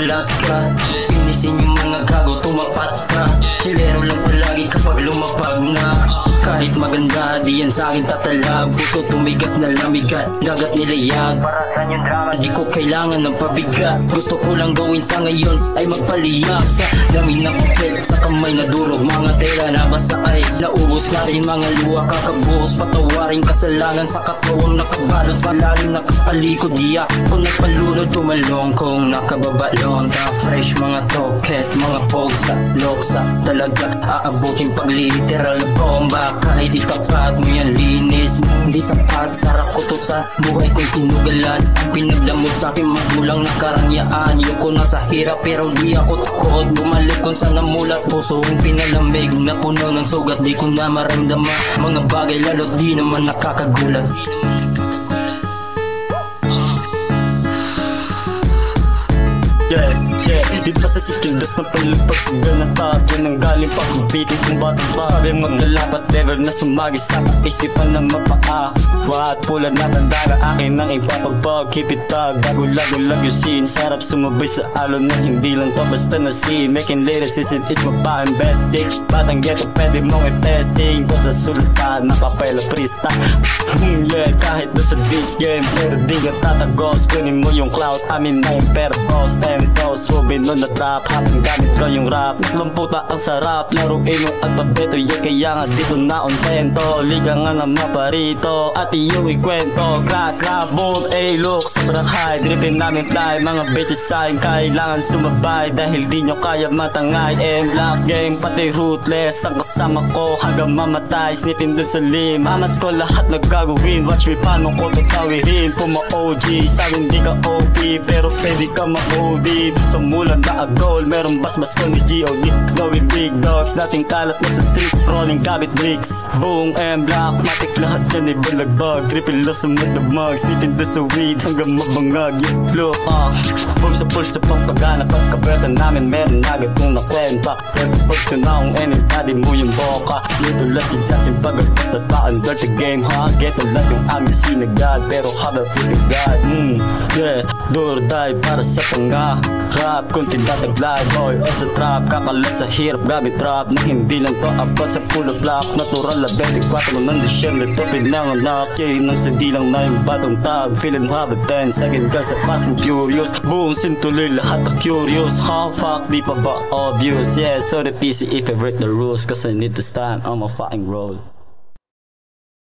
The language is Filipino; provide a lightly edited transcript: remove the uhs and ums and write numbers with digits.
mamulat ka. Pinisin yung mga gago, tumapat ka. Chilero lang palagi kapag lumapag na. Kahit maganda, di yan sa akin tatalab. Puso tumigas na lamig at dagat nilayag. Para saan yung drama, di ko kailangan ng pabigat. Gusto ko lang gawin sa ngayon ay magpaliyab. Sa lamig na papel, sa kamay na durog. Mga tela na basa ay naubos na rin. Mga luha kakabuhos, patawaring kasalanan. Sa katawang nakabalot, sa lalim nakapalikod. Di ako nagpalunod, tumalong kung nakababalon. Ka-fresh mga toket, mga pogsa, loksa. Talaga aabutin pag literal na bomba. Kahit itapat mo yan linis, hindi sapat. Sarap ko to sa buhay kong sinugalan. Ang pinagdamot sa aking magulang na karangyaan. Yoko na sa hirap pero di ako takot. Bumalik kung saan namulat, puso kong pinalamig. Na puno ng sugat, di ko na maramdaman. Mga bagay lalo't di naman nakakagulat. Dito pa sa sikildas ng palipag sa ganatap. Yan ang galing pa kung bitin kung bata pa. Sabi maglalapat never na sumagi sa kaisipan na mapaawa. At pula na tandara akin ang ipapagbag. Keep it tag, gagulag-ulag yung scene. Sarap sumabay sa alon na hindi lang to basta na scene. Making lyricism is mapa-investing. Batang ghetto pwede mong i-testing. Ko sa sultan, nakapela prista. Yeah, kahit na sa this game pero di ka tatagos. Kunin mo yung cloud, amin na yung pera boss. 10 toes, Robin on the trap. Habang gamit ko yung rap, lamputa ang sarap. Laruin yung alpabeto, yeah kaya nga dito na kontento. Liga nga na maparito at iyong ikwento. Crack, rap, boom, look, sobrang high. Dripin namin fly, mga bitches sa'kin kailangan sumabay. Dahil di nyo kaya matangay. M-lock game, pati ruthless ang kasama ko hanggang mamatay. Sniffing dun sa lim, amats ko lahat nagagawin. Watch me paano ko tatawirin. Puma OG, sa'kin di ka OP pero pwede ka ma-OD. Sa mula na agol, merong basbas ko ni G.O.D. Going big dogs, nating kalat na sa streets. Rolling gabit bricks, boom and black. Matik lahat yan ay balagbag. Triple loss sa madamag, sniffing doon sa weed hanggang mabangag. Look, boom sa pulse sa pampagana. Pagkaberta namin meron agad kung nakwenta. Pero pulse ko na kung anybody mo yung boka. Dito lang si Justin pag-agot at baan dirty game, ha? Get na lang yung aming sinagad pero habang freaking God. Yeah, do or die para sa panga. Rap, kung tinataglay, boy, o sa trap. Kakala sa hirap, gamit trap. Na hindi lang to abot sa full of block. Natural na 24 ng Disyembre. To pinanganak, yeah, nang sindi lang na yung batong tag. Feeling habit 10 second ka sa fast and furious. Boom, sintuloy lahat na curious. How fuck, di pa ba obvious? Yeah, so that easy if I break the rules. Cause I need to stand on my fucking road.